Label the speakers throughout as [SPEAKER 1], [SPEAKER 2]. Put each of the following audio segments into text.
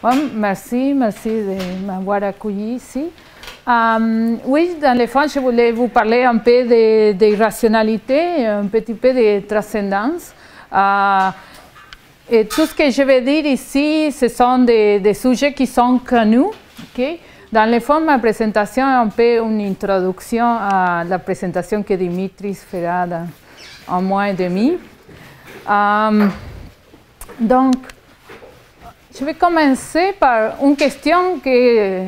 [SPEAKER 1] Bon, merci de m'avoir accueilli ici. Oui, dans le fond, je voulais vous parler un peu de rationalité, un petit peu de transcendance. Et tout ce que je vais dire ici, ce sont des sujets qui sont connus. Okay? Dans le fond, ma présentation est un peu une introduction à la présentation que Dimitris fera dans un mois et demi. Donc, je vais commencer par une question que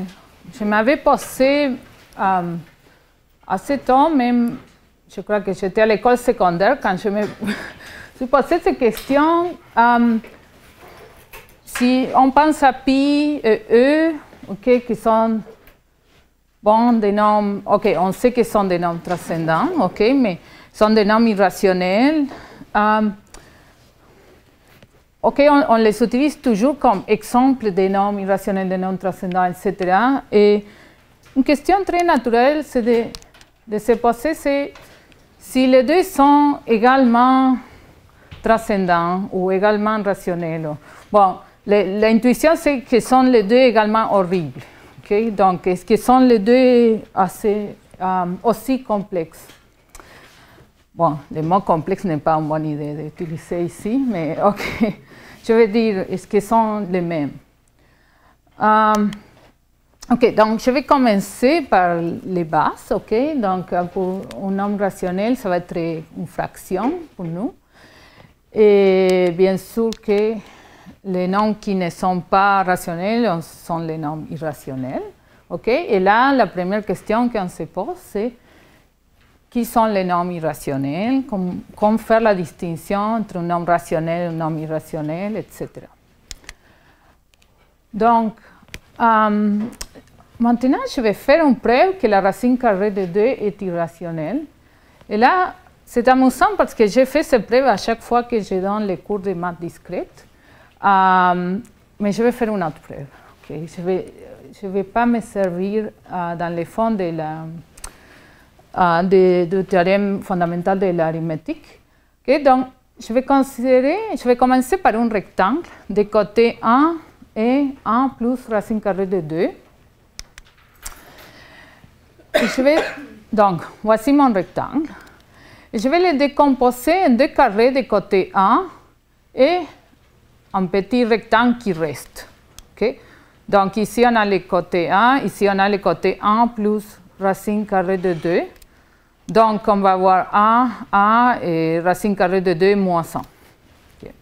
[SPEAKER 1] je m'avais posée assez tôt, même, je crois que j'étais à l'école secondaire quand je me suis posé cette question. Si on pense à pi et e, okay, qui sont bon, des nombres, ok, on sait que sont des nombres transcendants, ok, mais sont des nombres irrationnels. Ok, on les utilise toujours comme exemple des nombres irrationnels, des nombres transcendants, etc. Et une question très naturelle, c'est de se poser si les deux sont également transcendants ou également rationnels. Bon, l'intuition, c'est que sont les deux également horribles. Okay? Donc, est-ce que sont les deux aussi complexes? Bon, le mot complexe n'est pas une bonne idée d'utiliser ici, mais ok. Je vais dire, est-ce qu'ils sont les mêmes? Ok, donc je vais commencer par les bases, ok? Donc, pour un nombre rationnel, ça va être une fraction pour nous. Et bien sûr que les nombres qui ne sont pas rationnels sont les nombres irrationnels, ok? Et là, la première question qu'on se pose, c'est qui sont les nombres irrationnels, comment faire la distinction entre un nombre rationnel et un nombre irrationnel, etc. Donc, maintenant, je vais faire une preuve que la racine carrée de 2 est irrationnelle. Et là, c'est amusant parce que j'ai fait cette preuve à chaque fois que je donne les cours de maths discrète. Mais je vais faire une autre preuve. Okay? Je ne vais pas me servir dans le fond de du théorème fondamental de l'arithmétique. Okay, donc, je vais commencer par un rectangle de côté 1 et 1 plus racine carrée de 2. Et donc, voici mon rectangle. Et je vais le décomposer en deux carrés de côté 1 et un petit rectangle qui reste. Okay? Donc, ici, on a le côté 1, ici, on a le côté 1 plus racine carrée de 2. Donc, on va avoir 1 et racine carrée de 2 moins 100. Okay.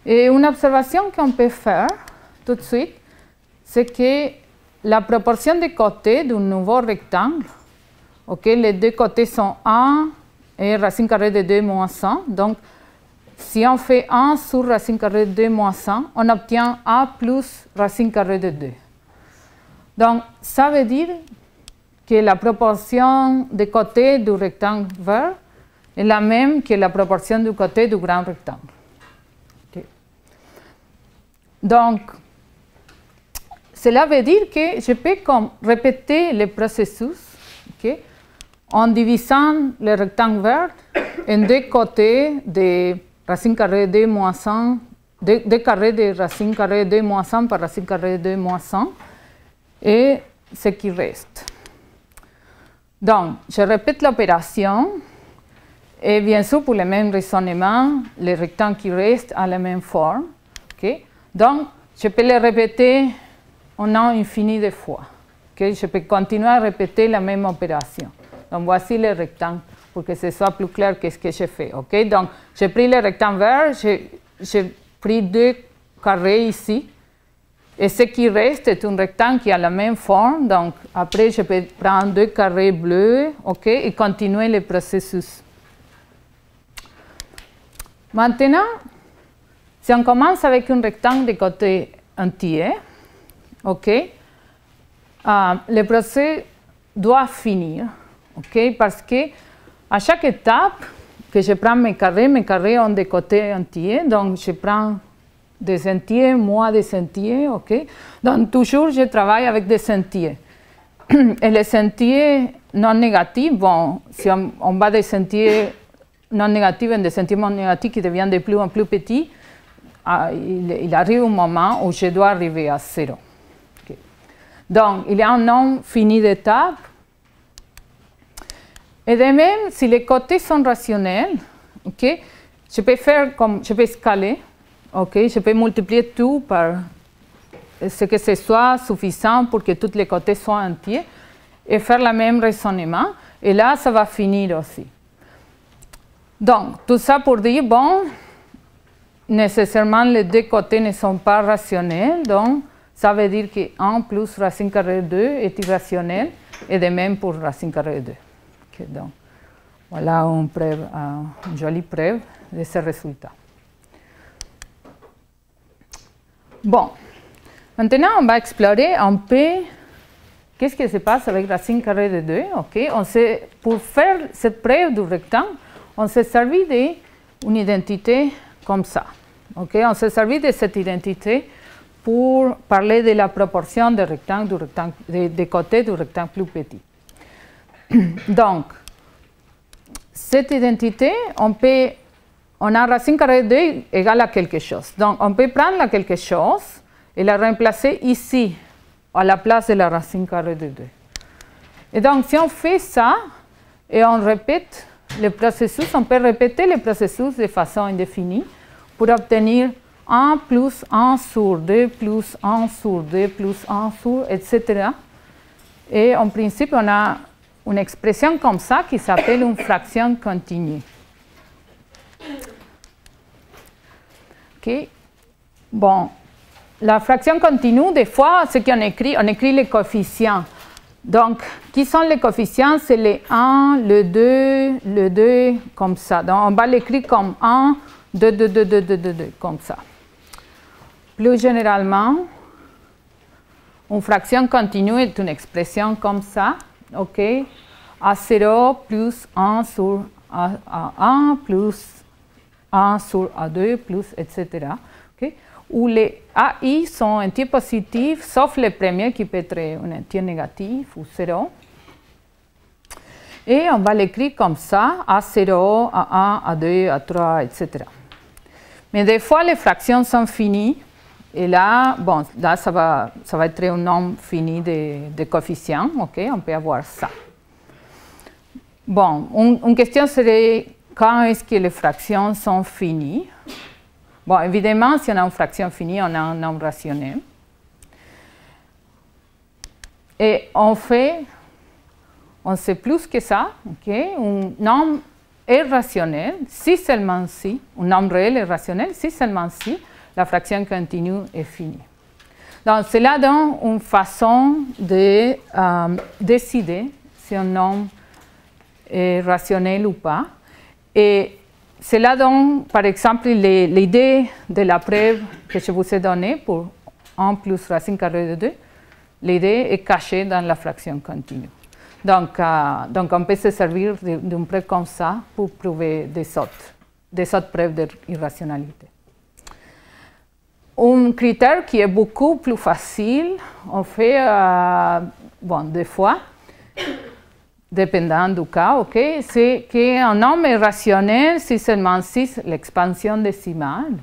[SPEAKER 1] Et une observation qu'on peut faire tout de suite, c'est que la proportion des côtés d'un nouveau rectangle, okay, les deux côtés sont 1 et racine carrée de 2 moins 100. Donc, si on fait 1 sur racine carrée de 2 moins 100, on obtient a plus racine carrée de 2. Donc, ça veut dire que la proportion des côtés du rectangle vert est la même que la proportion du côté du grand rectangle. Okay. Donc, cela veut dire que je peux répéter le processus, okay, en divisant le rectangle vert en deux côtés de racine carrée de 2 moins 100, deux carrés de racine carrée de 2 moins 100 par racine carrée de 2 moins 100, et ce qui reste. Donc, je répète l'opération, et bien sûr, pour le même raisonnement, le rectangle qui reste a la même forme. Okay? Donc, je peux le répéter un nombre infini de fois. Okay? Je peux continuer à répéter la même opération. Donc, voici le rectangle, pour que ce soit plus clair qu'est-ce que j'ai fait. Okay? Donc, j'ai pris le rectangle vert, j'ai pris deux carrés ici. Et ce qui reste est un rectangle qui a la même forme. Donc, après, je peux prendre deux carrés bleus, okay, et continuer le processus. Maintenant, si on commence avec un rectangle de côté entier, okay, le processus doit finir, okay, parce que à chaque étape que je prends mes carrés ont des côtés entiers. Donc, je prends des entiers, moins des entiers, ok? Donc, toujours, je travaille avec des entiers. Et les entiers non négatifs, bon, si on va des entiers non négatifs en des entiers non négatifs qui deviennent de plus en plus petits, il arrive un moment où je dois arriver à 0. Okay. Donc, il y a un nombre fini d'étapes. Et de même, si les côtés sont rationnels, okay, je peux faire comme, je peux scaler, okay, je peux multiplier tout par ce que ce soit suffisant pour que tous les côtés soient entiers et faire le même raisonnement. Et là, ça va finir aussi. Donc, tout ça pour dire, bon, nécessairement, les deux côtés ne sont pas rationnels. Donc, ça veut dire que 1 plus racine carrée de 2 est irrationnel et de même pour racine carrée de 2. Okay, donc, voilà une jolie preuve de ce résultat. Bon, maintenant on va explorer un peu qu'est-ce qui se passe avec racine carrée de 2. Okay? Pour faire cette preuve du rectangle, on s'est servi d'une identité comme ça. Okay? On s'est servi de cette identité pour parler de la proportion des rectangles, des côtés du rectangle plus petit. Donc, cette identité, on a racine carrée de 2 égale à quelque chose. Donc, on peut prendre la quelque chose et la remplacer ici, à la place de la racine carrée de 2. Et donc, si on fait ça et on répète le processus, on peut répéter le processus de façon indéfinie pour obtenir 1 plus 1 sur 2 plus 1 sur 2 plus 1 sur, etc. Et en principe, on a une expression comme ça qui s'appelle une fraction continue. Okay. Bon, la fraction continue, des fois, ce qu'on écrit, on écrit les coefficients. Donc, qui sont les coefficients? C'est les 1, le 2, comme ça. Donc, on va l'écrire comme 1, 2, 2, 2, 2, 2, 2, 2, comme ça. Plus généralement, une fraction continue est une expression comme ça. OK, A0 plus 1 sur A1 plus 1 sur A2 plus, etc. Okay? Où les AI sont entiers positifs, sauf le premier qui peut être un entier négatif ou 0. Et on va l'écrire comme ça, A0, A1, A2, A3, etc. Mais des fois, les fractions sont finies. Et là, bon, là ça va être un nombre fini de coefficients. Okay? On peut avoir ça. Bon, une question serait quand est-ce que les fractions sont finies? Bon, évidemment, si on a une fraction finie, on a un nombre rationnel. Et on sait plus que ça. Okay? Un nombre est rationnel, si seulement si, un nombre réel est rationnel, si seulement si la fraction continue est finie. Donc, cela donne une façon de décider si un nombre est rationnel ou pas. Et cela donne, par exemple, l'idée de la preuve que je vous ai donnée pour 1 plus racine carrée de 2. L'idée est cachée dans la fraction continue. Donc on peut se servir d'une preuve comme ça pour prouver des autres preuves d'irrationalité. Un critère qui est beaucoup plus facile, on fait, des fois, dépendant du cas, okay, c'est qu'un nombre est rationnel si seulement si l'expansion décimale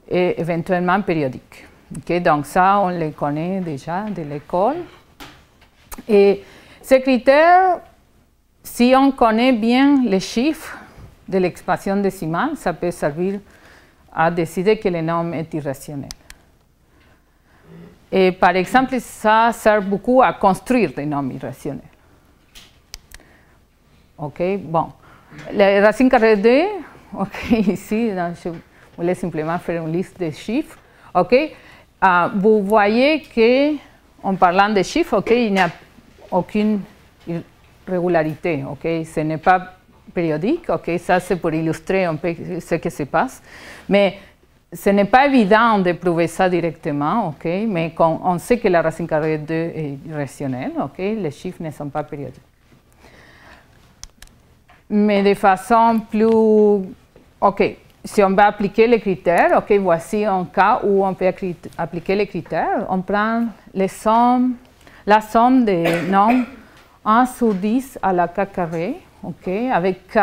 [SPEAKER 1] est éventuellement périodique. Okay, donc ça, on le connaît déjà de l'école. Et ces critères, si on connaît bien les chiffres de l'expansion décimale, ça peut servir à décider que le nombre est irrationnel. Et par exemple, ça sert beaucoup à construire des nombres irrationnels. OK, bon. La racine carrée de 2, OK, ici, je voulais simplement faire une liste de chiffres. OK, vous voyez qu'en parlant de chiffres, OK, il n'y a aucune irrégularité. OK, ce n'est pas périodique. OK, ça c'est pour illustrer un peu ce qui se passe. Mais ce n'est pas évident de prouver ça directement. OK, mais on sait que la racine carrée de 2 est irrationnelle. OK, les chiffres ne sont pas périodiques. Mais de façon plus... OK, si on va appliquer les critères, OK, voici un cas où on peut appliquer les critères. On prend la somme des nombres 1 sur 10 à la k carré, OK, avec k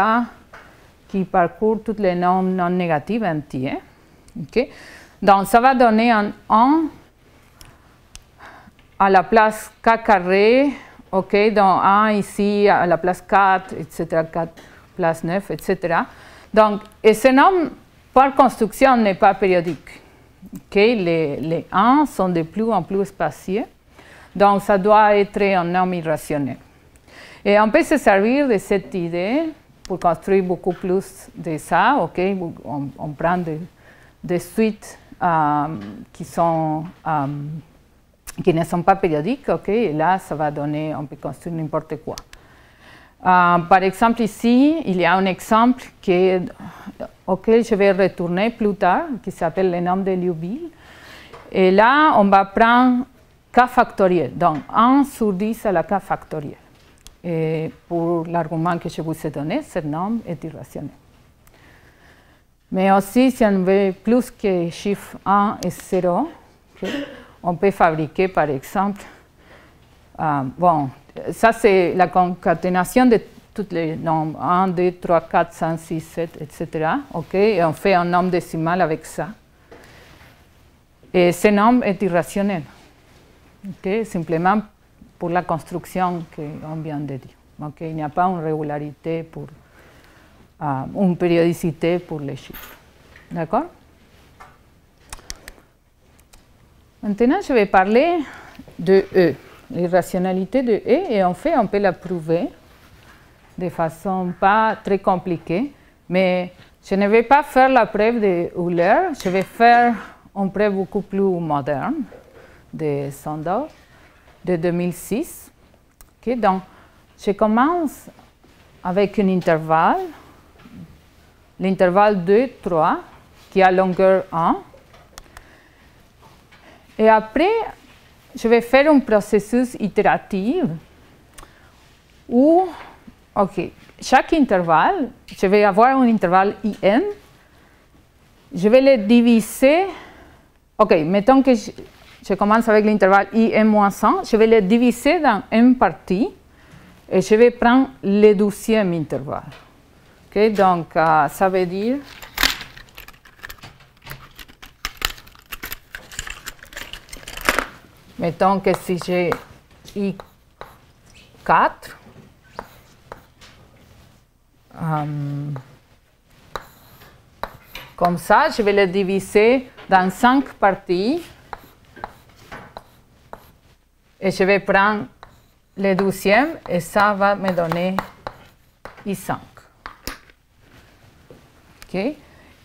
[SPEAKER 1] qui parcourt tous les nombres non négatifs entiers. OK. Donc, ça va donner un 1 à la place k carré, ok, donc 1 ici à la place 4, etc., 4 place 9, etc. Donc, et ce nombre, par construction, n'est pas périodique. Okay? Les 1 sont de plus en plus spacieux, donc ça doit être un nombre irrationnel. Et on peut se servir de cette idée pour construire beaucoup plus de ça, ok? On prend des suites qui ne sont pas périodiques, ok? Et là, ça va donner, on peut construire n'importe quoi. Par exemple, ici, il y a un exemple auquel je vais retourner plus tard, qui s'appelle le nombre de Liouville. Et là, on va prendre k factoriel, donc 1 sur 10 à la k factoriel. Et pour l'argument que je vous ai donné, ce nombre est irrationnel. Mais aussi, si on veut plus que chiffre 1 et 0, okay, on peut fabriquer, par exemple, bon, ça c'est la concaténation de tous les nombres, 1, 2, 3, 4, 5, 6, 7, etc. Okay, et on fait un nombre décimal avec ça. Et ce nombre est irrationnel, okay, simplement pour la construction qu'on vient de dire. Okay, il n'y a pas une régularité, pour, une périodicité pour les chiffres. D'accord? Maintenant, je vais parler de E, l'irrationalité de E, et en fait, on peut la prouver de façon pas très compliquée, mais je ne vais pas faire la preuve de Euler, je vais faire une preuve beaucoup plus moderne de Sandow, de 2006. Okay, donc, je commence avec un intervalle, l'intervalle 2, 3, qui a longueur 1. Et après, je vais faire un processus itératif où, ok, chaque intervalle, je vais avoir un intervalle IN, je vais le diviser, ok, mettons que je commence avec l'intervalle IN-100, je vais le diviser dans n parties et je vais prendre le 12e intervalle. Okay, donc, ça veut dire mettons que si j'ai I4, comme ça, je vais le diviser dans 5 parties et je vais prendre le 12e et ça va me donner I5. Okay.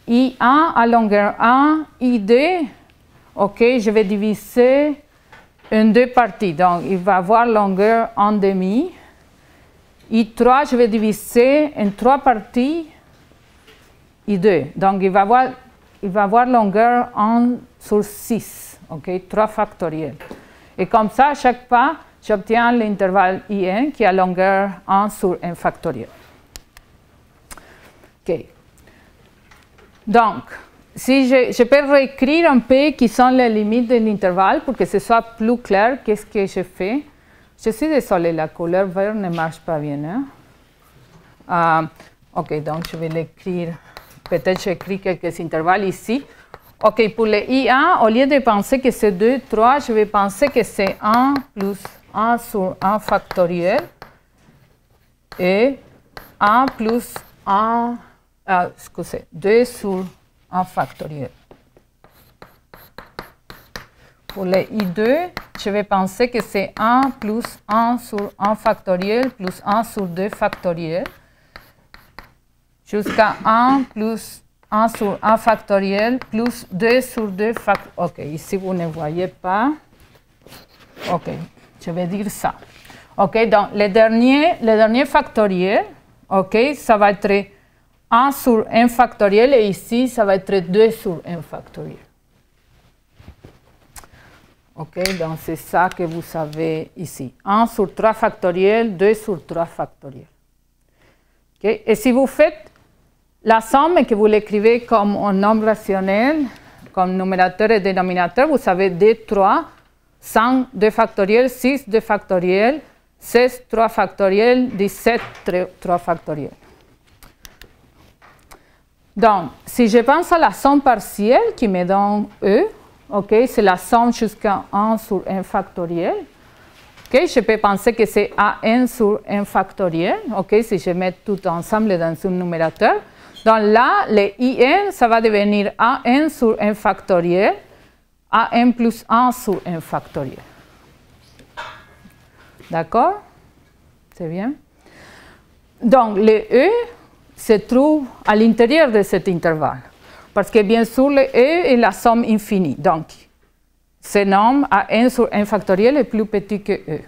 [SPEAKER 1] I1 à longueur 1, I2, ok, je vais diviser en 2 parties, donc il va avoir longueur 1,5. I3, je vais diviser en 3 parties I2, donc il va avoir longueur 1 sur 6, ok, 3 factoriel. Et comme ça, à chaque pas, j'obtiens l'intervalle IN qui a longueur 1 sur 1 factoriel. Ok. Donc, si je peux réécrire un peu qui sont les limites de l'intervalle pour que ce soit plus clair, qu'est-ce que je fais? Je suis désolée, la couleur verte ne marche pas bien. Hein? Ok, donc je vais l'écrire. Peut-être j'écris quelques intervalles ici. Ok, pour le I1, au lieu de penser que c'est 2, 3, je vais penser que c'est 1 plus 1 sur 1 factoriel et 1 plus 1, excusez, 2 sur 1 factoriel. Pour le I2, je vais penser que c'est 1 plus 1 sur 1 factoriel plus 1 sur 2 factoriel jusqu'à 1 plus 1 sur 1 factoriel plus 2 sur 2 factoriel. Ok, ici vous ne voyez pas. Ok, je vais dire ça. Ok, donc le dernier factoriel, ok, ça va être 1 sur 1 factoriel et ici ça va être 2 sur 1 factoriel. Ok, donc c'est ça que vous avez ici. 1 sur 3 factoriel, 2 sur 3 factoriel. Okay. Et si vous faites la somme et que vous l'écrivez comme un nombre rationnel, comme numérateur et dénominateur, vous avez 2, 3, 5, 2 factoriel, 6, 2 factoriel, 16, 3 factoriel, 17, 3 factoriel. Donc, si je pense à la somme partielle qui me donne E, okay, c'est la somme jusqu'à 1 sur 1 factoriel. Okay, je peux penser que c'est AN sur 1 factoriel, okay, si je mets tout ensemble dans un numérateur. Donc là, le IN, ça va devenir AN sur 1 factoriel, AN plus 1 sur 1 factoriel. D'accord? C'est bien? Donc, le E se trouve à l'intérieur de cet intervalle. Parce que bien sûr, le E est la somme infinie. Donc, ce nombre AN sur 1 factoriel est plus petit que E.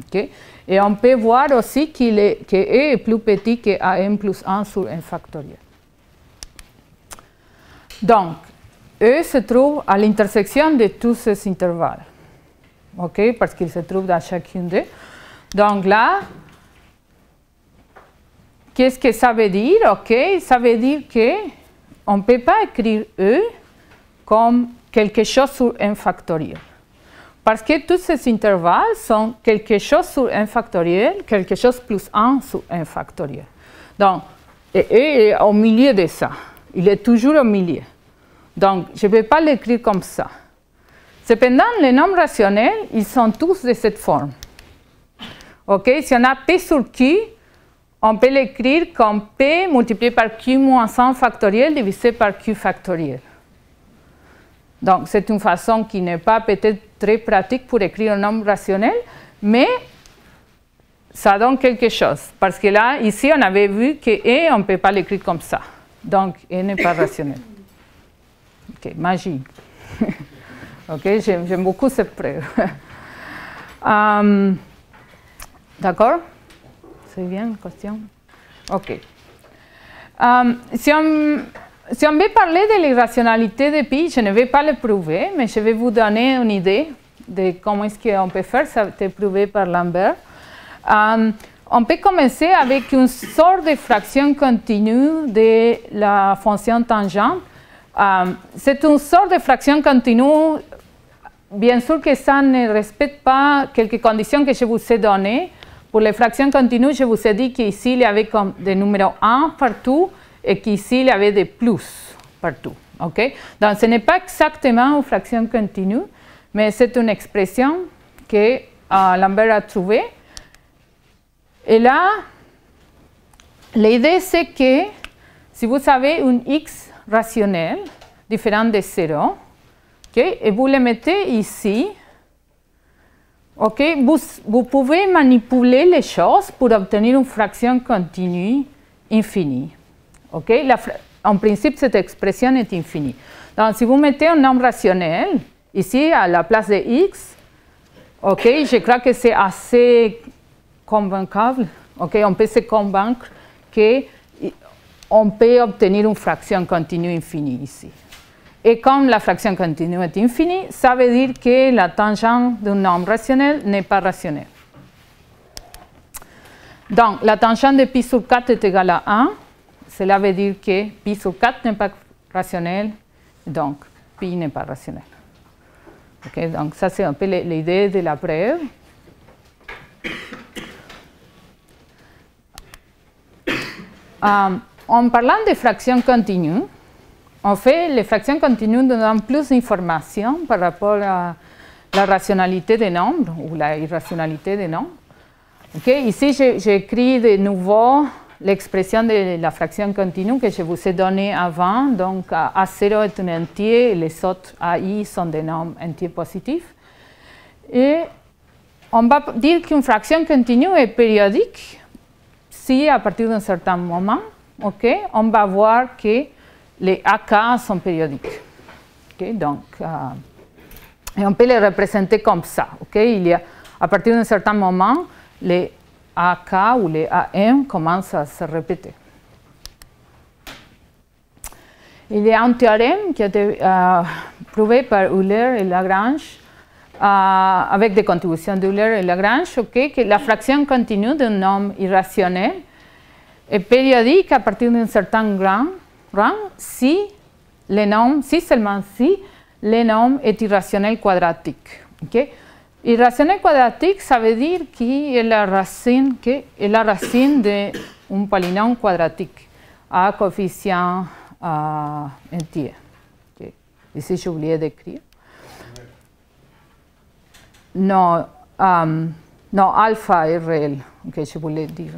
[SPEAKER 1] Okay? Et on peut voir aussi que E est plus petit que AN plus 1 sur 1 factoriel. Donc, E se trouve à l'intersection de tous ces intervalles. Okay? Parce qu'il se trouve dans chacun d'eux. Donc là, qu'est-ce que ça veut dire? Okay? Ça veut dire qu'on ne peut pas écrire E comme quelque chose sur 1 factoriel. Parce que tous ces intervalles sont quelque chose sur 1 factoriel, quelque chose plus 1 sur 1 factoriel. Donc, E est au milieu de ça. Il est toujours au milieu. Donc, je ne peux pas l'écrire comme ça. Cependant, les nombres rationnels, ils sont tous de cette forme. Okay? Si on a P sur Q, on peut l'écrire comme P multiplié par Q moins 1 factoriel divisé par Q factoriel. Donc, c'est une façon qui n'est pas peut-être très pratique pour écrire un nombre rationnel, mais ça donne quelque chose. Parce que là, ici, on avait vu que E, on ne peut pas l'écrire comme ça. Donc, E n'est pas rationnel. OK, magie. OK, j'aime beaucoup cette preuve. D'accord? C'est bien, une question? OK. Si on veut parler de l'irrationalité de pi, je ne vais pas le prouver, mais je vais vous donner une idée de comment est-ce qu'on peut faire, ça a été prouvé par Lambert. On peut commencer avec une sorte de fraction continue de la fonction tangente. C'est une sorte de fraction continue, bien sûr que ça ne respecte pas quelques conditions que je vous ai données. Pour les fractions continues, je vous ai dit qu'ici, il y avait comme des numéros 1 partout et qu'ici, il y avait des plus partout. Okay? Donc, ce n'est pas exactement une fraction continue, mais c'est une expression que Lambert a trouvée. Et là, l'idée, c'est que si vous avez une x rationnelle différente de 0, okay, et vous le mettez ici, okay, vous pouvez manipuler les choses pour obtenir une fraction continue infinie. Okay? En principe, cette expression est infinie. Donc, si vous mettez un nombre rationnel ici à la place de x, okay, je crois que c'est assez convaincable. Okay? On peut se convaincre qu'on peut obtenir une fraction continue infinie ici. Et comme la fraction continue est infinie, ça veut dire que la tangente d'un nombre rationnel n'est pas rationnelle. Donc, la tangente de pi sur 4 est égale à 1. Cela veut dire que pi sur 4 n'est pas rationnel, donc pi n'est pas rationnel. Okay, donc, ça, c'est un peu l'idée de la preuve. En parlant de fractions continues, en fait, les fractions continues nous donnent plus d'informations par rapport à la rationalité des nombres ou la irrationalité des nombres. Okay, ici, j'écris de nouveau l'expression de la fraction continue que je vous ai donnée avant. Donc, A0 est un entier et les autres AI sont des nombres entiers positifs. Et on va dire qu'une fraction continue est périodique si, à partir d'un certain moment, okay, on va voir que les AK sont périodiques. Okay, donc, et on peut les représenter comme ça. Okay? Il y a, à partir d'un certain moment, les AK ou les AM commencent à se répéter. Il y a un théorème qui a été prouvé par Euler et Lagrange, avec des contributions d'Euler et Lagrange, okay, que la fraction continue d'un nombre irrationnel est périodique à partir d'un certain rang si seulement si le nombre est irrationnel quadratique. Okay? Irrationnel quadratique, ça veut dire qu'il est la racine d'un polynôme quadratique. à coefficient entier. Okay. Ici, j'ai oublié d'écrire. Non, non, alpha est réel. Okay, je voulais dire.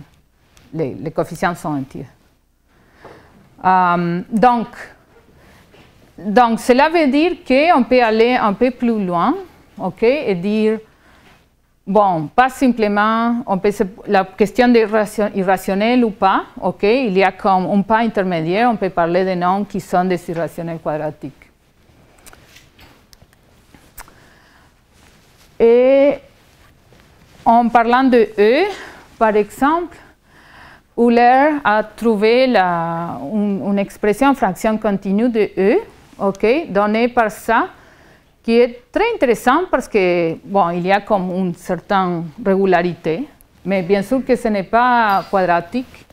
[SPEAKER 1] Les coefficients sont entiers. Donc, cela veut dire qu'on peut aller un peu plus loin, okay, et dire, bon, pas simplement, la question d'irrationnel ou pas, okay, il y a comme un pas intermédiaire, on peut parler de noms qui sont des irrationnels quadratiques. Et en parlant de E, par exemple, Euler a trouvé une expression fraction continue de E, okay, donnée par ça, qui est très intéressant parce que, bon, il y a comme une certaine régularité, mais bien sûr que ce n'est pas quadratique.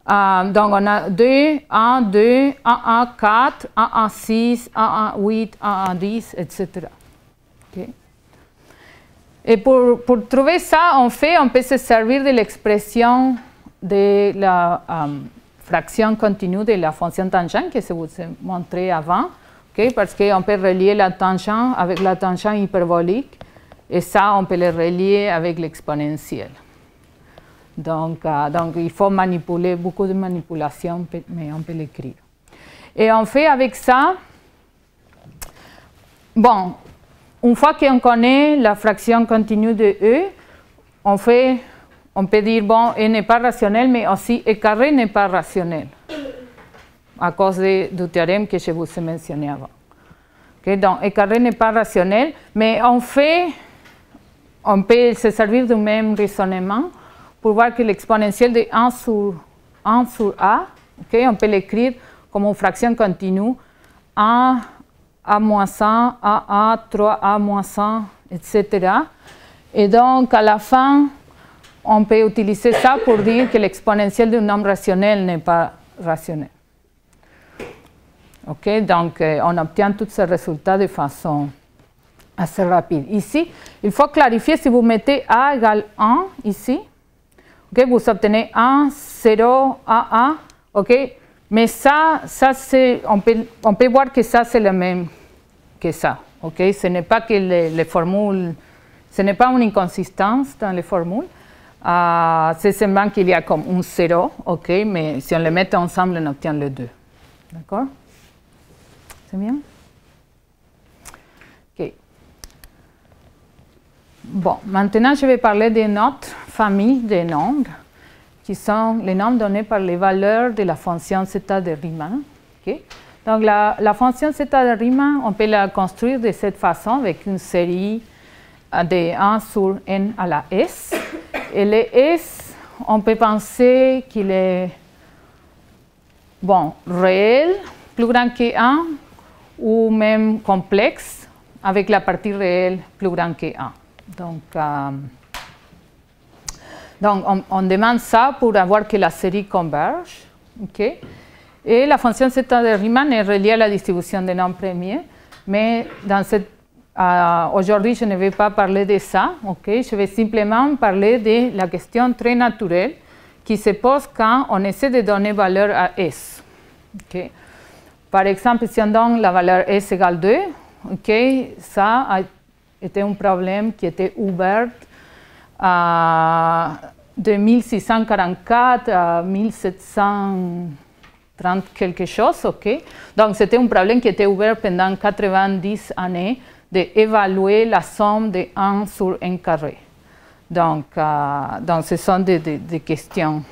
[SPEAKER 1] Donc, on a 2, 1, 2, 1, 1, 4, 1, 1, 6, 1, 1, 8, 1, 1, 10, etc. Okay. Et pour trouver ça, on peut se servir de l'expression de la fraction continue de la fonction tangente que je vous ai montré avant, okay, parce qu'on peut relier la tangente avec la tangente hyperbolique, et ça, on peut le relier avec l'exponentielle. Donc, il faut manipuler, beaucoup de manipulation, mais on peut l'écrire. Et on fait avec ça, bon, une fois qu'on connaît la fraction continue de E, on peut dire, bon, E n'est pas rationnel, mais aussi E carré n'est pas rationnel, à cause du théorème que je vous ai mentionné avant. Okay, donc, E carré n'est pas rationnel, mais on peut se servir du même raisonnement pour voir que l'exponentielle de 1 sur A, okay, on peut l'écrire comme une fraction continue, 1 A moins 1, A, 3A moins 1, etc. Et donc, à la fin, on peut utiliser ça pour dire que l'exponentielle d'un nombre rationnel n'est pas rationnel. Okay, donc, on obtient tous ces résultats de façon assez rapide. Ici, il faut clarifier, si vous mettez A égale 1 ici, okay, vous obtenez 1, 0, A1, okay, mais ça on peut voir que ça, c'est le même que ça. Okay? Ce n'est pas que les formules, ce n'est pas une inconsistance dans les formules. C'est seulement qu'il y a comme un 0, okay, mais si on les met ensemble, on obtient le 2. D'accord? C'est bien? Ok. Bon, maintenant, je vais parler d'une autre famille de nombres, qui sont les nombres donnés par les valeurs de la fonction zeta de Riemann. Okay? Donc, la fonction zeta de Riemann, on peut la construire de cette façon, avec une série de 1 sur n à la s. Et le s, on peut penser qu'il est, bon, réel, plus grand que 1, ou même complexe, avec la partie réelle plus grande que 1. Donc, on demande ça pour avoir que la série converge. Okay? Et la fonction zeta de Riemann est reliée à la distribution des nombres premiers, mais aujourd'hui, je ne vais pas parler de ça. Okay? Je vais simplement parler de la question très naturelle qui se pose quand on essaie de donner valeur à S. Okay? Par exemple, si on donne la valeur S égale 2, okay, ça a été un problème qui était ouvert de 1644 à 1730 quelque chose. Okay? Donc, c'était un problème qui était ouvert pendant 90 années d'évaluer la somme de 1 sur n carré. Donc ce sont des questions.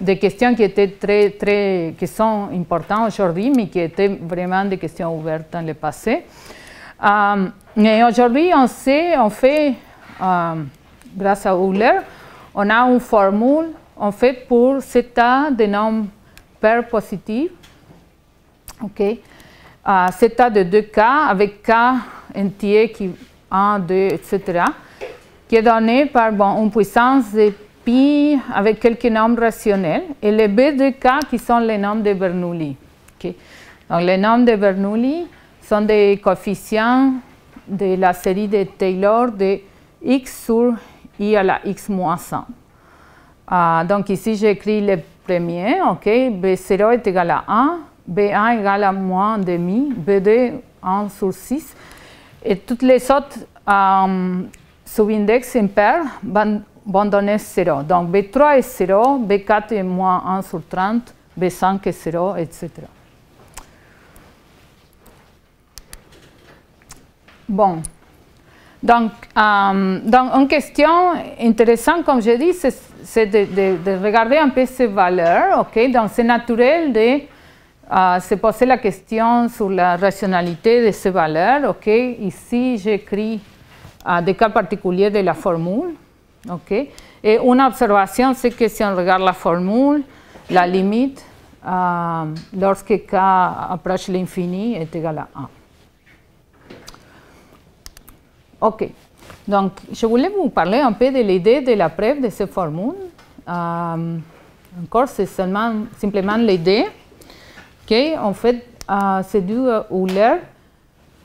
[SPEAKER 1] Des questions qui étaient qui sont importantes aujourd'hui, mais qui étaient vraiment des questions ouvertes dans le passé. Mais aujourd'hui, on fait, grâce à Euler, on a une formule, on fait pour zeta de nombres pairs positifs, okay, zeta de 2k avec k entier qui 1, 2, etc., qui est donné par une puissance de pi avec quelques nombres rationnels, et les b de k qui sont les nombres de Bernoulli. Okay. Donc, les nombres de Bernoulli sont des coefficients de la série de Taylor de x sur i à la x moins 1. Donc ici, j'écris le premier, ok, B0 est égal à 1, B1 égale à moins demi, B2 1 sur 6. Et toutes les autres sous-index impairs vont donner 0. Donc B3 est 0, B4 est moins 1 sur 30, B5 est 0, etc. Bon. Donc, une question intéressante, comme je dis, c'est de regarder un peu ces valeurs. Okay? Donc, c'est naturel de se poser la question sur la rationalité de ces valeurs. Okay? Ici, j'écris des cas particuliers de la formule. Okay? Et une observation, c'est que si on regarde la formule, la limite, lorsque k approche l'infini, est égale à 1. OK. Donc, je voulais vous parler un peu de l'idée de la preuve de ces formules. Encore, c'est simplement l'idée qu'en fait, c'est dû à Euler.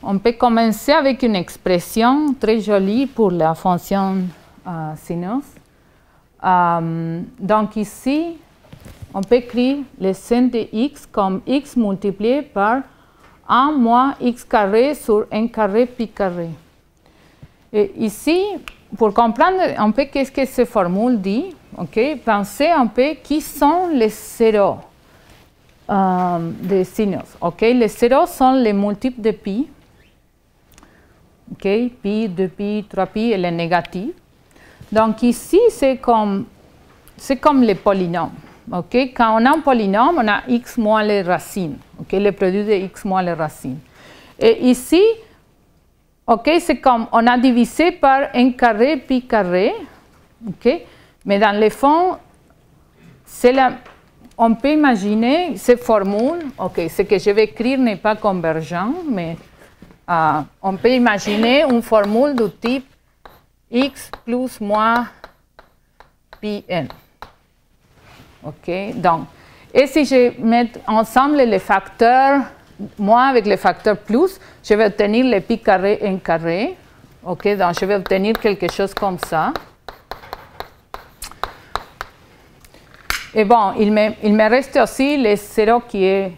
[SPEAKER 1] On peut commencer avec une expression très jolie pour la fonction sinus. Donc, ici, on peut écrire le sin de x comme x multiplié par 1 moins x carré sur 1 carré pi carré. Et ici, pour comprendre un peu qu'est-ce que cette formule dit, okay, pensez un peu qui sont les zéros de sinus. Okay? Les zéros sont les multiples de pi. Okay? Pi, 2pi, 3pi et les négatifs. Donc ici, c'est comme les polynômes. Okay? Quand on a un polynôme, on a x moins les racines. Okay? Le produit de x moins les racines. Et ici, okay, c'est comme on a divisé par 1 carré pi carré. Okay? Mais dans le fond, on peut imaginer cette formule. Okay, ce que je vais écrire n'est pas convergent, mais on peut imaginer une formule du type x plus moins pi n. Okay? Donc, et si je mets ensemble les facteurs moins avec le facteur plus, je vais obtenir le pi carré n carré. Okay? Donc, je vais obtenir quelque chose comme ça. Et bon, il me reste aussi le 0 qui est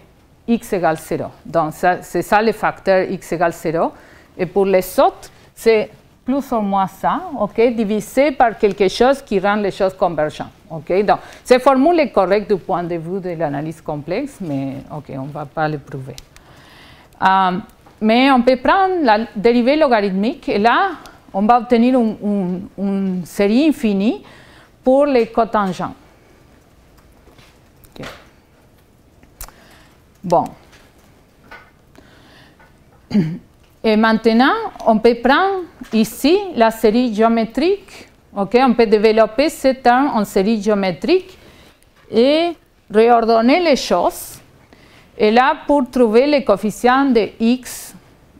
[SPEAKER 1] x égale 0. Donc, c'est ça le facteur x égale 0. Et pour les autres, c'est plus ou moins ça, okay, divisé par quelque chose qui rend les choses convergentes. Okay? Donc, cette formule est correcte du point de vue de l'analyse complexe, mais okay, on ne va pas le prouver. Mais on peut prendre la dérivée logarithmique et là, on va obtenir une série infinie pour les cotangents. Okay. Bon. Et maintenant, on peut prendre ici la série géométrique. Okay? On peut développer ce terme en série géométrique et réordonner les choses. Et là, pour trouver les coefficients de x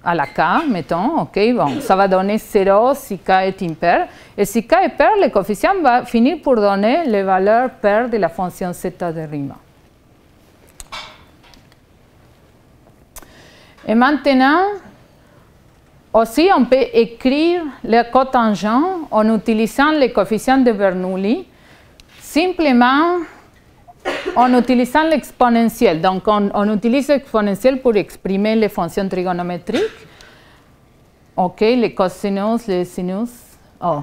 [SPEAKER 1] à la k, mettons, okay, bon, ça va donner 0 si k est impair. Et si k est pair, le coefficient va finir pour donner les valeurs paires de la fonction zeta de Riemann. Et maintenant, aussi, on peut écrire les cotangents en utilisant les coefficients de Bernoulli, simplement en utilisant l'exponentielle. Donc, on utilise l'exponentielle pour exprimer les fonctions trigonométriques. OK, les cosinus, les sinus. Oh,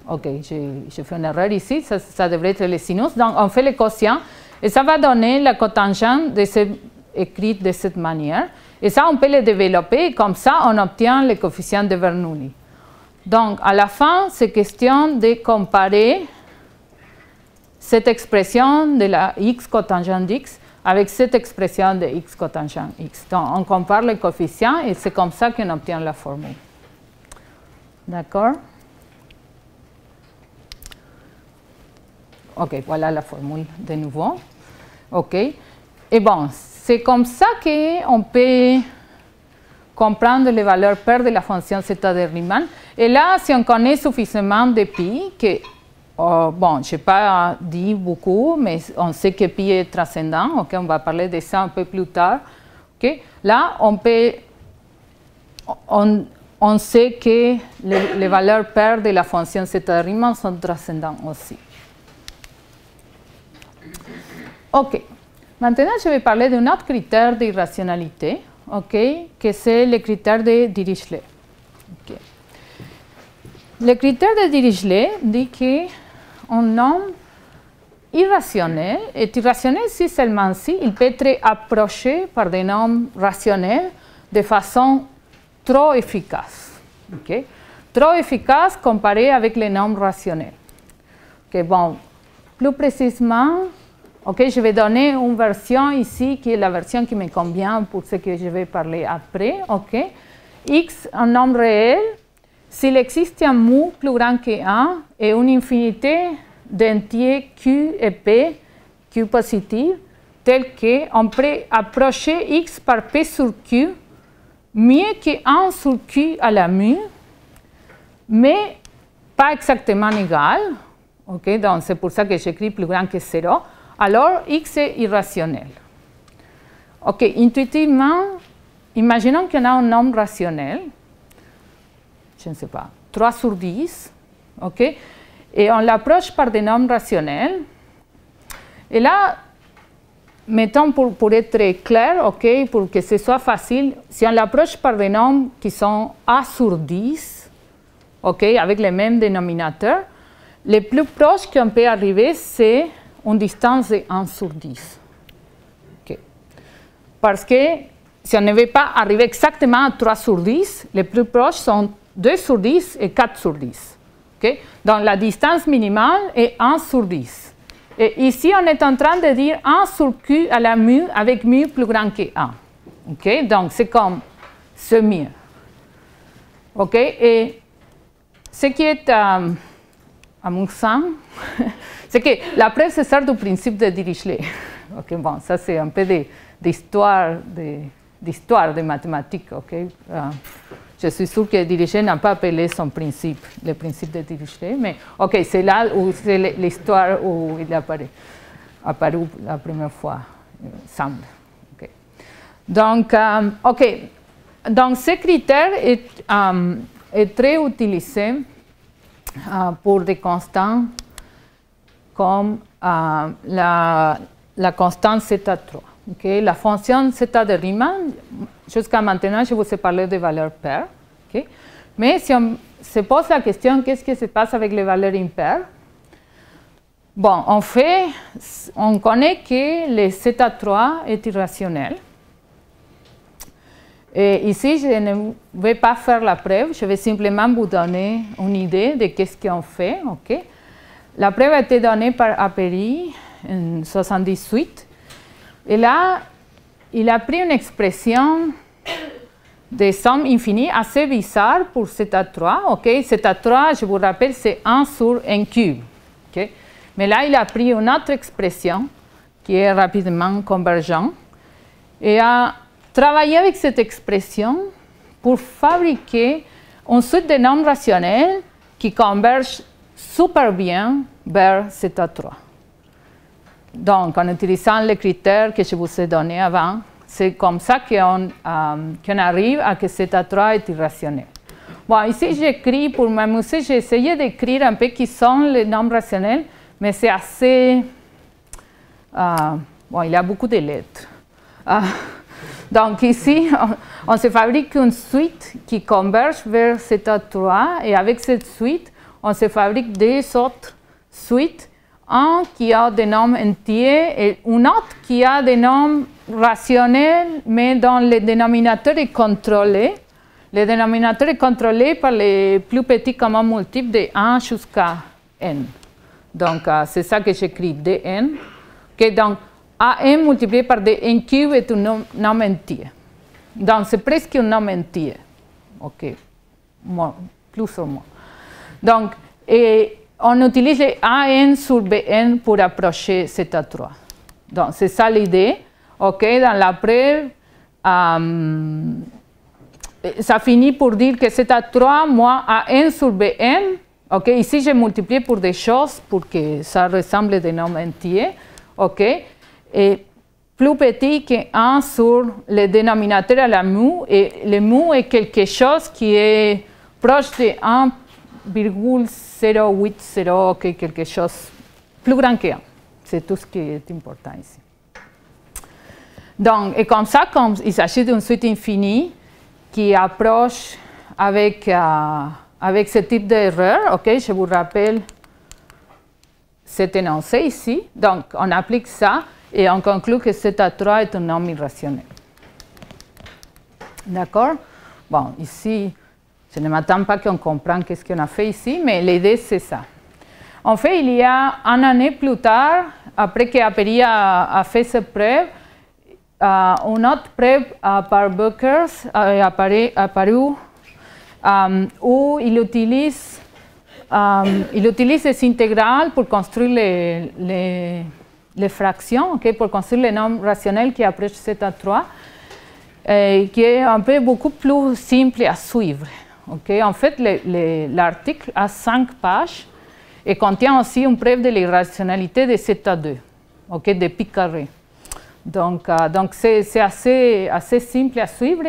[SPEAKER 1] OK, j'ai fait une erreur ici. Ça devrait être les sinus. Donc, on fait les quotients et ça va donner la cotangente écrite de cette manière. Et ça, on peut le développer et comme ça, on obtient les coefficients de Bernoulli. Donc, à la fin, c'est question de comparer cette expression de la x cotangent x avec cette expression de x cotangent x. Donc, on compare les coefficients et c'est comme ça qu'on obtient la formule. D'accord? OK, voilà la formule de nouveau. OK. Et bon, c'est comme ça qu'on peut comprendre les valeurs paires de la fonction zeta de Riemann. Et là, si on connaît suffisamment de pi, que bon, je n'ai pas dit beaucoup, mais on sait que pi est transcendant. Okay, on va parler de ça un peu plus tard. Okay. Là, on sait que les valeurs paires de la fonction zeta de Riemann sont transcendantes aussi. OK. Maintenant, je vais parler d'un autre critère d'irrationalité, OK, que c'est le critère de Dirichlet. Okay. Le critère de Dirichlet dit qu'un nombre irrationnel est irrationnel si seulement si il peut être approché par des nombres rationnels de façon trop efficace. Okay? Trop efficace comparé avec les nombres rationnels. Okay, bon, plus précisément, okay, je vais donner une version ici qui est la version qui me convient pour ce que je vais parler après. Okay? X, un nombre réel, s'il existe un mu plus grand que 1 et une infinité d'entiers Q et P, Q positif, tel qu'on peut approcher X par P sur Q mieux que 1 sur Q à la mu, mais pas exactement égal. Okay, donc c'est pour ça que j'écris plus grand que 0. Alors, X est irrationnel. OK, intuitivement, imaginons qu'on a un nombre rationnel, je ne sais pas, 3 sur 10, OK, et on l'approche par des nombres rationnels. Et là, mettons pour être clair, OK, pour que ce soit facile, si on l'approche par des nombres qui sont A sur 10, OK, avec le même dénominateur, le plus proche qu'on peut arriver, c'est une distance de 1 sur 10. Okay. Parce que si on ne veut pas arriver exactement à 3 sur 10, les plus proches sont 2 sur 10 et 4 sur 10. Okay. Donc la distance minimale est 1 sur 10. Et ici, on est en train de dire 1 sur Q à la mu avec mu plus grand que 1. Okay. Donc c'est comme ce mu. Okay. Et ce qui est amusant, c'est que la preuve se sert du principe de Dirichlet. Okay, bon, ça c'est un peu d'histoire de mathématiques. Okay? Je suis sûre que Dirichlet n'a pas appelé son principe, le principe de Dirichlet, mais okay, c'est là où c'est l'histoire où il est apparu la première fois, semble. Okay. Donc, okay. Donc, ce critère est très utilisé pour des constantes comme la constante zeta 3. Okay? La fonction zeta de Riemann, jusqu'à maintenant, je vous ai parlé de valeurs paires. Okay? Mais si on se pose la question, qu'est-ce qui se passe avec les valeurs impaires? Bon, en fait, on connaît que le zeta 3 est irrationnel. Et ici, je ne vais pas faire la preuve, je vais simplement vous donner une idée de ce qu'on fait. Okay? La preuve a été donnée par Apéry en 1978. Et là, il a pris une expression de somme infinie assez bizarre pour zeta 3. Okay? Zeta 3, je vous rappelle, c'est 1 sur n cube. Okay? Mais là, il a pris une autre expression qui est rapidement convergente et a travaillé avec cette expression pour fabriquer une suite de nombres rationnels qui convergent super bien vers zeta 3. Donc, en utilisant les critères que je vous ai donnés avant, c'est comme ça qu'on arrive à que zeta 3 est irrationnel. Bon, ici, j'écris, pour m'amuser, j'ai essayé d'écrire un peu qui sont les nombres rationnels, mais c'est assez... bon, il y a beaucoup de lettres. Donc ici, on se fabrique une suite qui converge vers zeta 3 et avec cette suite, on se fabrique deux autres suites, un qui a des nombres entiers et une autre qui a des nombres rationnels, mais dont le dénominateur est contrôlé. Le dénominateur est contrôlé par les plus petits communs multiples de 1 jusqu'à n. Donc, c'est ça que j'écris, dn. Okay, donc, an multiplié par dn cube est un nombre entier. Donc, c'est presque un nombre entier. OK, plus ou moins. Donc, on utilise les an sur bn pour approcher zeta 3. Donc, c'est ça l'idée. OK, dans la preuve, ça finit pour dire que zeta 3 moins an sur bn. OK, ici, j'ai multiplié pour des choses pour que ça ressemble à des nombres entiers. OK, et plus petit que 1 sur le dénominateur à la mu. Et le mu est quelque chose qui est proche de 1,080, OK, quelque chose plus grand que 1. c'est tout ce qui est important ici. Donc, et comme ça, comme il s'agit d'une suite infinie qui approche avec ce type d'erreur, ok, je vous rappelle cet énoncé ici. Donc, on applique ça et on conclut que θ3 est un nombre irrationnel. D'accord? Bon, ici, je ne m'attends pas qu'on comprenne ce qu'on a fait ici, mais l'idée, c'est ça. En fait, il y a une année plus tard, après qu'Apéry a fait cette preuve, une autre preuve par Buckers est apparue où il utilise des intégrales pour construire les fractions, okay, pour construire les nombres rationnels qui approchent θ3, qui est un peu beaucoup plus simple à suivre. Okay. En fait, l'article a 5 pages et contient aussi une preuve de l'irrationalité de θ2, okay, de pi carré. Donc c'est assez simple à suivre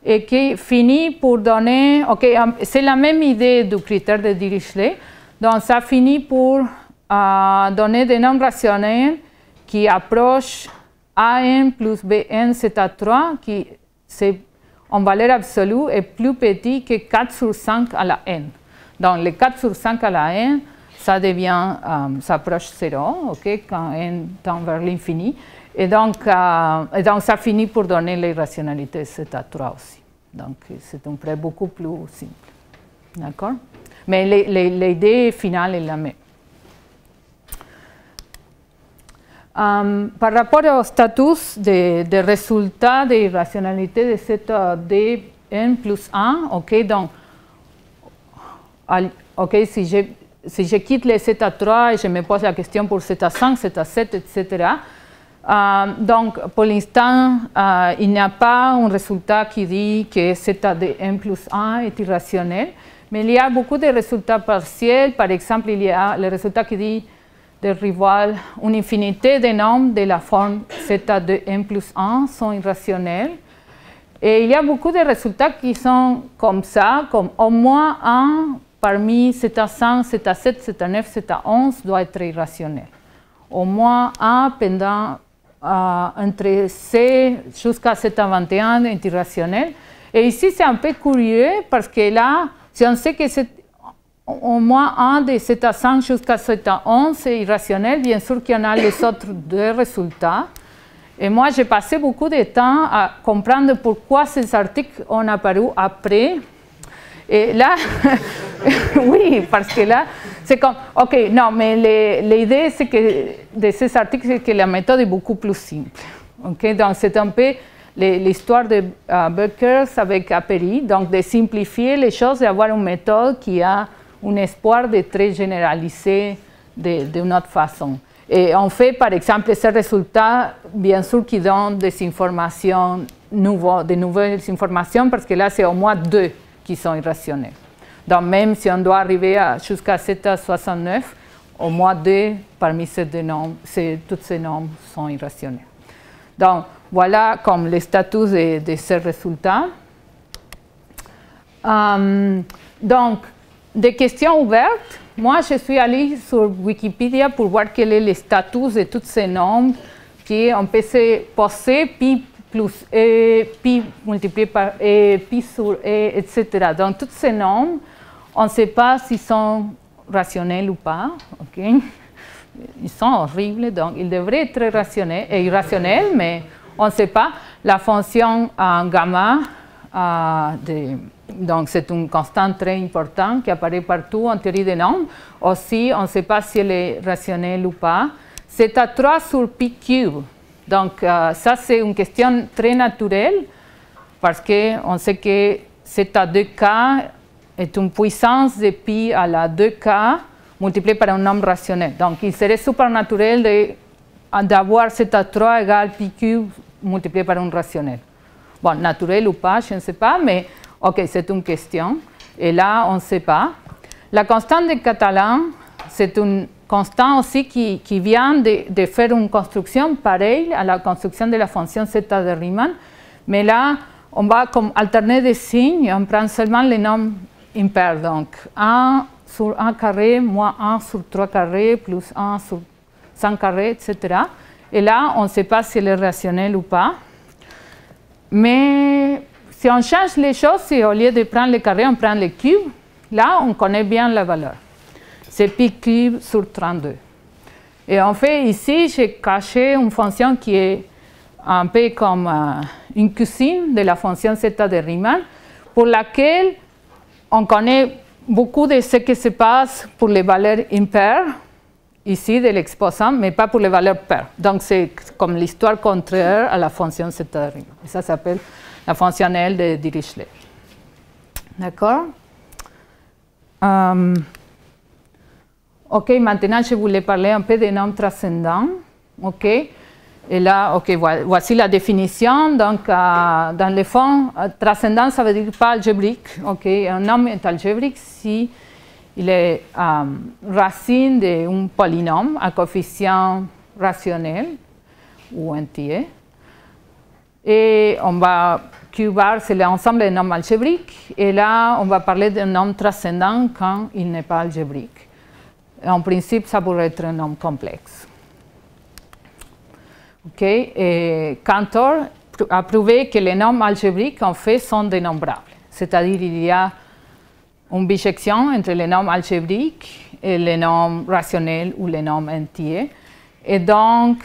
[SPEAKER 1] et qui finit pour donner, okay, c'est la même idée du critère de Dirichlet, donc ça finit pour donner des nombres rationnels qui approchent AN plus BN θ3 qui en valeur absolue est plus petit que 4 sur 5 à la n. Donc le 4 sur 5 à la n, ça devient, ça approche 0, okay, quand n tend vers l'infini. Et donc, ça finit pour donner l'irrationalité θ3 aussi. Donc, c'est une preuve beaucoup plus simple. D'accord? Mais l'idée finale est la même. Par rapport au statut des résultats de l'irrationalité de θdn plus 1, ok, donc, okay, si je quitte les θ3 et je me pose la question pour θ5, θ7, etc., donc, pour l'instant, il n'y a pas un résultat qui dit que θdn plus 1 est irrationnel, mais il y a beaucoup de résultats partiels. Par exemple, il y a le résultat qui dit de rival une infinité de nombres de la forme θdn plus 1 sont irrationnels. Et il y a beaucoup de résultats qui sont comme ça, comme au moins un parmi θ5, θ7, θ9, θ11 doit être irrationnel. Au moins un pendant entre C jusqu'à θ21 est irrationnel. Et ici, c'est un peu curieux parce que là, si on sait que c'est au moins un de θ5 jusqu'à θ11 est irrationnel, bien sûr qu'il y en a les autres deux résultats. Et moi, j'ai passé beaucoup de temps à comprendre pourquoi ces articles ont apparu après. Et là, oui, parce que là, c'est comme, ok, non, mais l'idée c'est que de ces articles, c'est que la méthode est beaucoup plus simple. Okay? Donc, c'est un peu l'histoire de Buckers avec Apéry, donc de simplifier les choses, d'avoir une méthode qui a un espoir de très généralisé d'une autre façon. Et on fait, par exemple, ces résultats, bien sûr, qui donnent des informations de nouvelles informations, parce que là, c'est au moins 2 qui sont irrationnels. Donc, même si on doit arriver jusqu'à θ69, au moins 2 parmi ces deux nombres, tous ces nombres sont irrationnels. Donc, voilà comme le statut de ces résultats. Donc, des questions ouvertes. Moi, je suis allée sur Wikipédia pour voir quel est le statut de tous ces nombres qu'on peut se poser, pi plus e, pi multiplié par e, pi sur e, etc. Donc, tous ces nombres, on ne sait pas s'ils sont rationnels ou pas. Okay? Ils sont horribles, donc ils devraient être irrationnels, mais on ne sait pas. La fonction gamma, donc c'est une constante très importante qui apparaît partout en théorie des nombres. Aussi, on ne sait pas si elle est rationnelle ou pas. C'est à 3 sur pi cube. Donc, ça, c'est une question très naturelle parce qu'on sait que zeta 2k est une puissance de pi à la 2k multipliée par un nombre rationnel. Donc, il serait super naturel d'avoir zeta 3 égale pi cube multiplié par un rationnel. Bon, naturel ou pas, je ne sais pas, mais ok, c'est une question. Et là, on ne sait pas. La constante de Catalan, c'est une constante aussi qui vient de faire une construction pareille à la construction de la fonction zeta de Riemann. Mais là, on va comme alterner des signes, on prend seulement les nombres impairs. Donc, 1 sur 1 carré moins 1 sur 3 carré plus 1 sur sans carré, etc. Et là, on ne sait pas si elle est rationnelle ou pas. Mais si on change les choses, si au lieu de prendre le carré, on prend le cube, là, on connaît bien la valeur. C'est pi cube sur 32. Et en fait, ici, j'ai caché une fonction qui est un peu comme une cousine de la fonction zeta de Riemann, pour laquelle on connaît beaucoup de ce qui se passe pour les valeurs impaires, ici de l'exposant, mais pas pour les valeurs paires. Donc, c'est comme l'histoire contraire à la fonction zeta de Riemann. Et ça s'appelle la fonction L de Dirichlet. D'accord? OK, maintenant, je voulais parler un peu des nombres transcendants. OK? Et là, OK, voici la définition. Donc, dans le fond, transcendant, ça veut dire pas algébrique. OK? Un nombre est algébrique si il est racine d'un polynôme à coefficient rationnel ou entier. Et on va, Q bar, c'est l'ensemble des nombres algébriques. Et là, on va parler d'un nombre transcendant quand il n'est pas algébrique. En principe, ça pourrait être un nombre complexe. OK? Et Cantor a prouvé que les nombres algébriques, en fait, sont dénombrables. C'est-à-dire qu'il y a une bijection entre les nombres algébriques et les nombres rationnels ou les nombres entiers. Et donc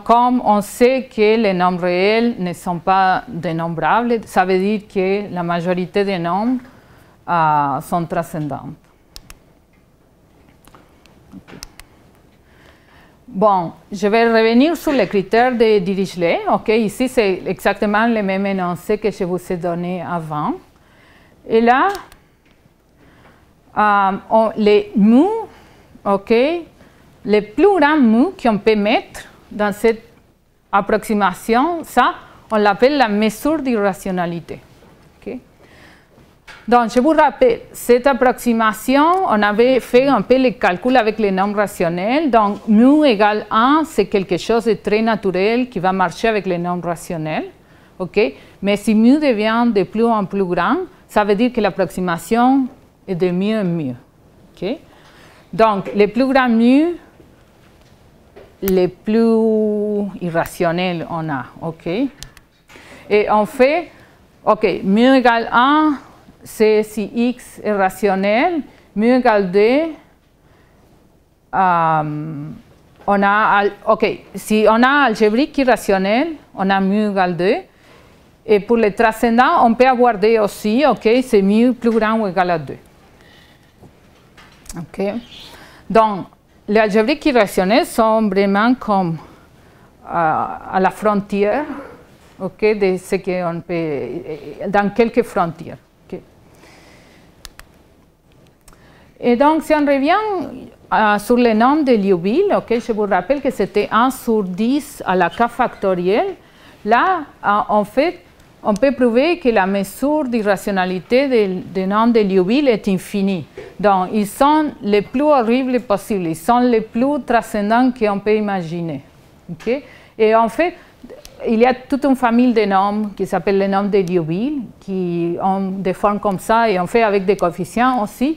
[SPEAKER 1] comme on sait que les nombres réels ne sont pas dénombrables, ça veut dire que la majorité des nombres sont transcendants. Okay. Bon, je vais revenir sur les critères de Dirichlet. Okay, ici, c'est exactement le même énoncé que je vous ai donné avant. Et là, les mu, okay, les plus grands mu qu'on peut mettre dans cette approximation, ça, on l'appelle la mesure d'irrationalité. Okay. Donc, je vous rappelle, cette approximation, on avait fait un peu les calculs avec les nombres rationnels. Donc, mu égale 1, c'est quelque chose de très naturel qui va marcher avec les nombres rationnels. Okay? Mais si mu devient de plus en plus grand, ça veut dire que l'approximation est de mieux en mieux. Okay? Donc, les plus grands mu, les plus irrationnels on a. Okay? Et on fait, OK, mu égale 1, c'est si x est rationnel, mu égale 2, on a, OK, si on a algébrique irrationnel, on a mu égale 2. Et pour les transcendants, on peut avoir 2 aussi, OK, c'est mu plus grand ou égal à 2. OK. Donc, les algébriques irrationnels sont vraiment comme à la frontière, OK, de ce qu'on peut, dans quelques frontières. Okay. Et donc, si on revient sur les nombres de Liouville, okay, je vous rappelle que c'était 1 sur 10 à la k factorielle. Là, en fait, on peut prouver que la mesure d'irrationalité des nombres de Liouville est infinie. Donc, ils sont les plus horribles possibles. Ils sont les plus transcendants qu'on peut imaginer. Okay? Et en fait, il y a toute une famille de nombres qui s'appelle les nombres de Liouville, qui ont des formes comme ça, et en fait, avec des coefficients aussi,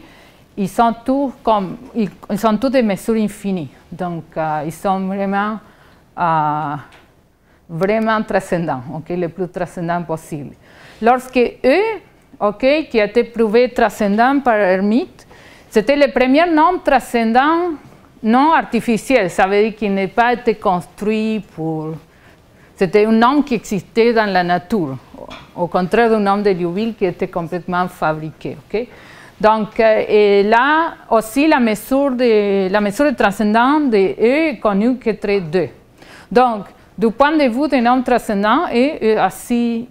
[SPEAKER 1] ils sont tous des mesures infinies. Donc, ils sont vraiment transcendants, okay, les plus transcendants possibles. Lorsque E, okay, qui a été prouvé transcendant par Hermite, c'était le premier nombre transcendant non artificiel, ça veut dire qu'il n'a pas été construit pour... C'était un nombre qui existait dans la nature, au contraire d'un nombre de Liouville qui était complètement fabriqué. Okay? Donc, et là aussi, la mesure de transcendance de E est connue que trait 2. Donc, du point de vue des nombres transcendants, E est assez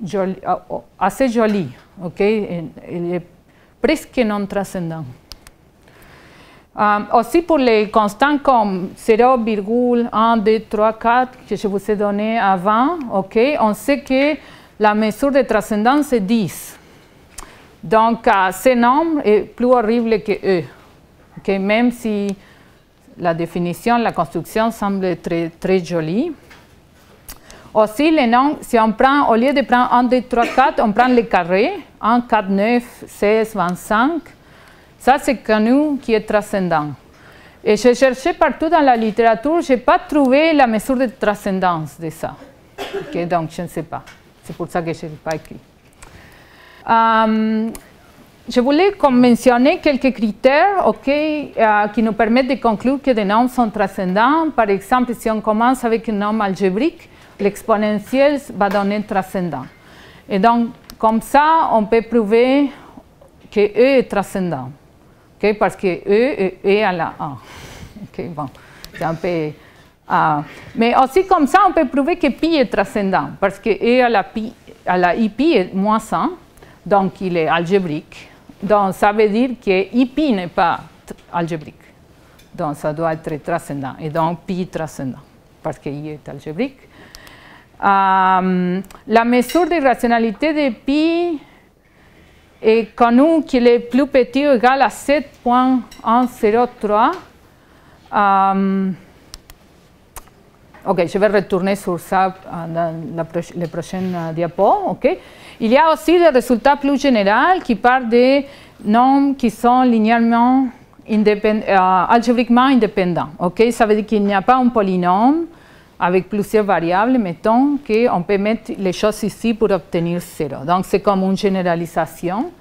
[SPEAKER 1] joli. Okay? Il est presque non transcendant. Aussi pour les constants comme 0,1, 2, 3, 4 que je vous ai donné avant, okay, on sait que la mesure de transcendance est 10. Donc, ce nombre est plus horrible que E. Okay, même si la définition, la construction semble très, très jolie. Aussi, les nombres, si on prend, au lieu de prendre 1, 2, 3, 4, on prend les carrés, 1, 4, 9, 16, 25. Ça, c'est connu qui est transcendant. Et j'ai cherché partout dans la littérature, je n'ai pas trouvé la mesure de transcendance de ça. Okay, donc, je ne sais pas. C'est pour ça que je n'ai pas écrit. Je voulais mentionner quelques critères qui nous permettent de conclure que des nombres sont transcendants. Par exemple, si on commence avec un nombre algébrique, l'exponentiel va donner transcendant. Et donc, comme ça, on peut prouver que E est transcendant. Okay, parce que E est à la 1. Okay, bon, c'est un peu... mais aussi comme ça, on peut prouver que pi est transcendant, parce que E à la IPi est moins 1, donc il est algébrique. Donc ça veut dire que IPi n'est pas algébrique. Donc ça doit être transcendant, et donc pi transcendant, parce que I est algébrique. La mesure de rationalité de pi est connue qu'il est plus petit ou égal à 7.103. Ok, je vais retourner sur ça dans les prochaines diapos. Okay. Il y a aussi des résultats plus généraux qui parlent des nombres qui sont linéairement algébriquement indépendants. Okay. Ça veut dire qu'il n'y a pas un polynôme avec plusieurs variables. Mettons qu'on peut mettre les choses ici pour obtenir 0. Donc, c'est comme une généralisation.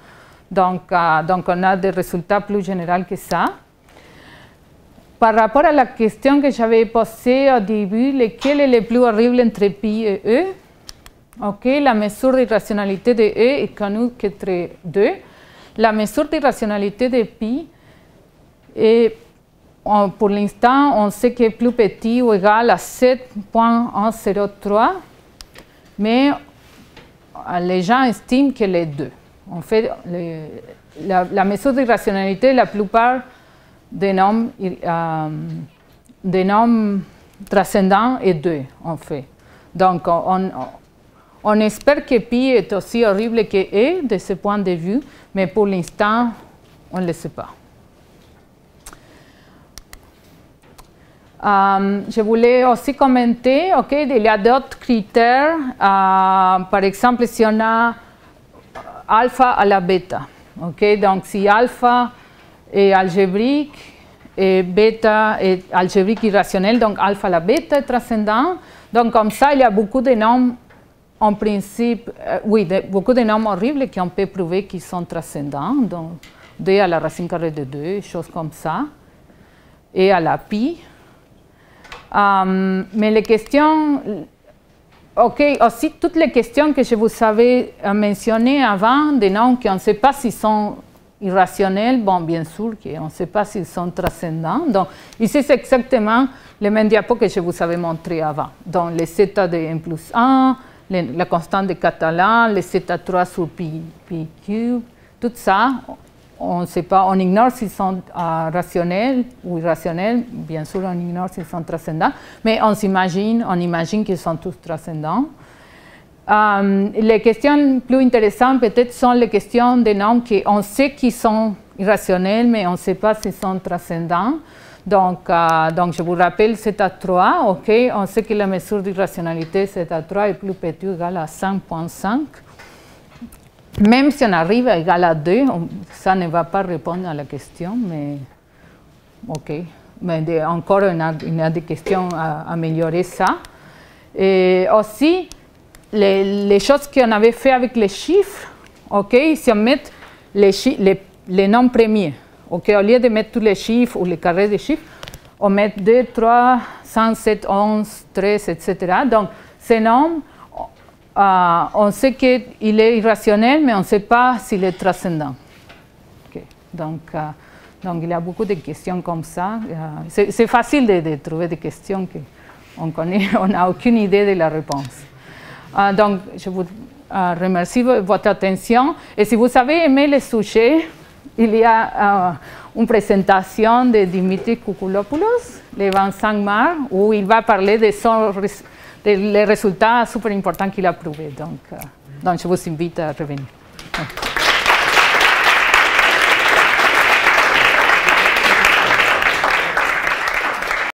[SPEAKER 1] Donc, on a des résultats plus généraux que ça. Par rapport à la question que j'avais posée au début, lequel est le plus horrible entre pi et E? Okay, la mesure de rationalité de E est connue qu'entre 2. La mesure de rationalité de pi est, pour l'instant, on sait que est plus petit ou égal à 7.103, mais les gens estiment que les deux. En fait, la mesure de rationalité, la plupart des nombres transcendants est 2, en fait. Donc, on espère que pi est aussi horrible que E de ce point de vue, mais pour l'instant, on ne le sait pas. Je voulais aussi commenter, il y a d'autres critères. Par exemple, si on a alpha à la bêta. Donc, si alpha est algébrique et bêta est algébrique irrationnel, donc alpha à la bêta est transcendant. Donc, comme ça, il y a beaucoup de nombres, en principe, beaucoup de nombres horribles qu'on peut prouver qu'ils sont transcendants. Donc, 2 à la racine carrée de 2, choses comme ça, et à la pi. Mais les questions, aussi toutes les questions que je vous avais mentionnées avant, des nombres qu'on ne sait pas s'ils sont irrationnels, bon, bien sûr qu'on ne sait pas s'ils sont transcendants. Donc, ici, c'est exactement le même diapo que je vous avais montré avant. Donc, les zeta de n plus 1, la constante de Catalan, les zeta 3 sur pi cube, tout ça, on ne sait pas, on ignore s'ils sont rationnels ou irrationnels, bien sûr on ignore s'ils sont transcendants, mais on imagine qu'ils sont tous transcendants. Les questions plus intéressantes peut-être sont les questions des nombres qu'on sait qu'ils sont irrationnels, mais on ne sait pas s'ils sont transcendants. Donc, je vous rappelle zeta3, on sait que la mesure d'irrationalité zeta3 est plus petite ou égale à 5.5. Même si on arrive à égal à 2, ça ne va pas répondre à la question, mais mais encore il y a des questions à améliorer ça. Et aussi, les choses qu'on avait fait avec les chiffres, si on met les nombres premiers, au lieu de mettre tous les chiffres ou les carrés des chiffres, on met 2, 3, 5, 7, 11, 13, etc. Donc, ces nombres, on sait qu'il est irrationnel, mais on ne sait pas s'il est transcendant. Donc, il y a beaucoup de questions comme ça. C'est facile de trouver des questions qu'on n'a aucune idée de la réponse. Donc, je vous remercie de votre attention. Et si vous avez aimé le sujet, il y a une présentation de Dimitri Koukoulopoulos, le 25 mars, où il va parler de les résultats super importants qu'il a prouvés. Donc, je vous invite à revenir.